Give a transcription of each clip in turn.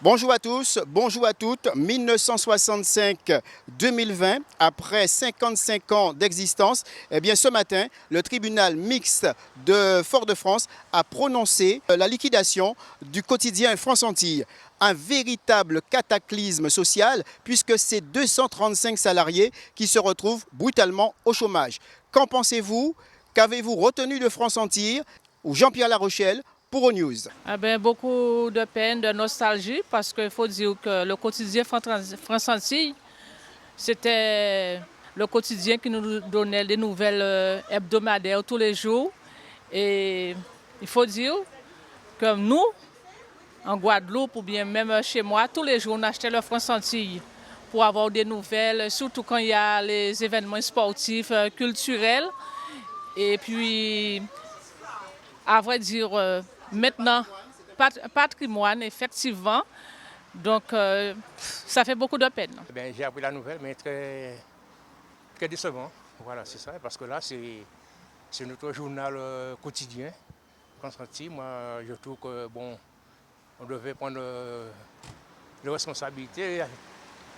Bonjour à tous, bonjour à toutes. 1965-2020, après 55 ans d'existence, eh bien ce matin, le tribunal mixte de Fort-de-France a prononcé la liquidation du quotidien France-Antilles. Un véritable cataclysme social puisque c'est 235 salariés qui se retrouvent brutalement au chômage. Qu'en pensez-vous? Qu'avez-vous retenu de France-Antilles ou Jean-Pierre Larochelle pour News? Beaucoup de peine, de nostalgie, parce qu'il faut dire que le quotidien France-Antilles, c'était le quotidien qui nous donnait des nouvelles hebdomadaires tous les jours. Et il faut dire que nous, en Guadeloupe ou bien même chez moi, tous les jours, on achetait le France-Antilles pour avoir des nouvelles, surtout quand il y a les événements sportifs, culturels. Et puis, à vrai dire, maintenant, patrimoine, effectivement. Donc, ça fait beaucoup de peine. J'ai appris la nouvelle, mais très, très décevant. Voilà, c'est ça. Parce que là, c'est notre journal quotidien. France-Antilles, moi, je trouve que, bon, on devait prendre les responsabilités,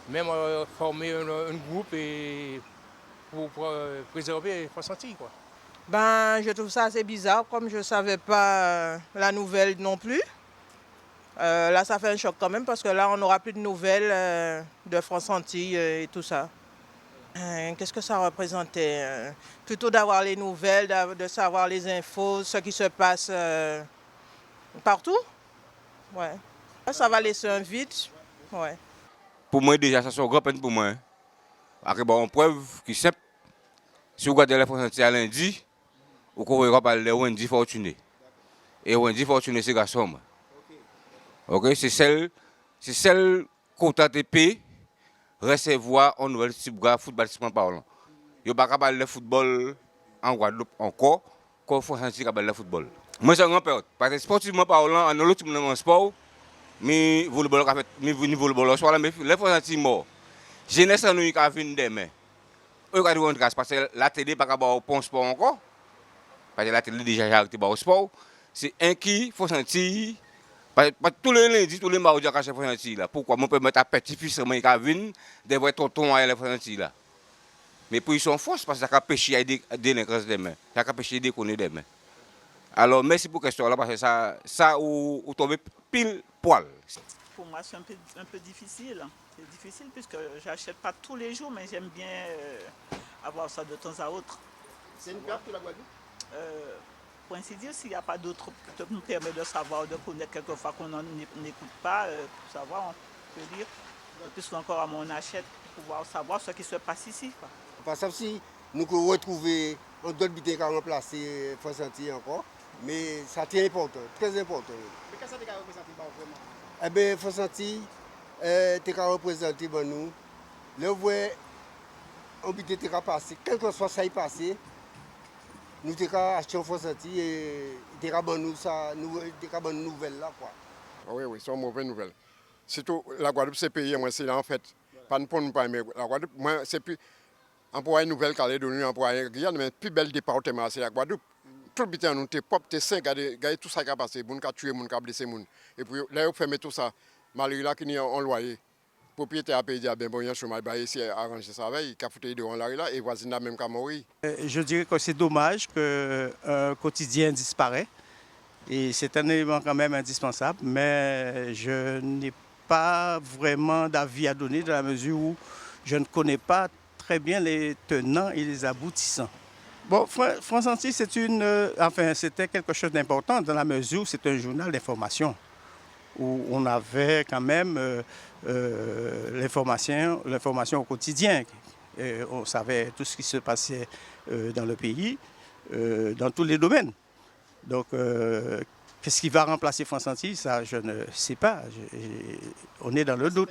même former un groupe et pour préserver France-Antilles, quoi. Je trouve ça assez bizarre, comme je ne savais pas la nouvelle non plus. Là, ça fait un choc quand même, parce que là, on n'aura plus de nouvelles de France-Antilles et tout ça. Qu'est-ce que ça représentait? Plutôt d'avoir les nouvelles, de savoir les infos, ce qui se passe partout. Ouais. Ça va laisser un vide. Ouais. Pour moi, déjà, ça c'est une grande peine pour moi. Après, bon, preuve qui est simple. Si vous regardez la France-Antilles à lundi, vous pouvez parler de Wendy Fortuné. Et Wendy Fortuné, c'est garçon. Okay? C'est celle quota TP recevoir en nouvelle football parlant. Il n'y a pas de football en Guadeloupe encore, quand France-Antilles a de football. Moi, c'est un grand période. Parce que sportivement parlant, en l'autre sport, mais volleyball, mais soir, mais les France-Antilles morts. Jeunesse, nous y a vu demain. Eux, parce que la télé n'est pas au pont sport encore. Parce que la télé déjà arrêté au sport. C'est un qui faut sentir. Pas tous les lundis, tous les mardis, à faut sentir. Pourquoi mon père mettre à petit-fils, il a vu des tonton à la sentir. Mais pour ils sont fausses, parce que ça a péché à des délinquants demain. Ça a péché à déconner demain. Alors, merci pour la question là, parce que ça ou tombe pile poil. Pour moi, c'est un peu difficile. C'est difficile puisque je n'achète pas tous les jours, mais j'aime bien avoir ça de temps à autre. C'est une perte pour la Guadeloupe? Pour ainsi dire, s'il n'y a pas d'autre qui nous permet de savoir, de connaître quelquefois qu'on n'écoute pas, pour savoir, on peut dire, puisqu'encore à mon achète, pour pouvoir savoir ce qui se passe ici. Quoi. Parce que si nous pouvons retrouver un autre bité qui a remplacé France-Antilles encore, mais ça c'est important, très important. Mais qu'est-ce que ça a représenté vraiment? Eh bien, France-Antilles, tu as représenté pour nous. Là, vous voyez, un bité qui a passé, quel que soit ça qui est passé, nous avons acheté en France-Antilles et nous avons nous nouvelle là. Quoi. Oui, c'est une mauvaise nouvelle. Surtout la Guadeloupe, c'est pays, moi, c'est là en fait. Pas pour nous pas, mais la Guadeloupe, moi, c'est plus. On pourrait une Nouvelle-Calédonie, on pourrait Guyane, mais le plus bel département, c'est la Guadeloupe. Tout le temps, nous, t'es propre, t'es sain, regardez tout ça qui a passé, moun qui a tué, moun qui a blessé, moun. Et puis là, on fait tout ça, malgré là, qu'il y a un loyer. Propriétaire a payé, bon, il y a un chômage, ici, arranger ça, il a foutu de là, et voisin là, même qu'à mourir. Je dirais que c'est dommage qu'un quotidien disparaît. Et c'est un élément quand même indispensable, mais je n'ai pas vraiment d'avis à donner dans la mesure où je ne connais pas très bien les tenants et les aboutissants. Bon, France-Antilles, c'était quelque chose d'important dans la mesure où c'est un journal d'information où on avait quand même l'information au quotidien. On savait tout ce qui se passait dans le pays, dans tous les domaines. Donc, qu'est-ce qui va remplacer France-Antilles? Ça, je ne sais pas. On est dans le doute.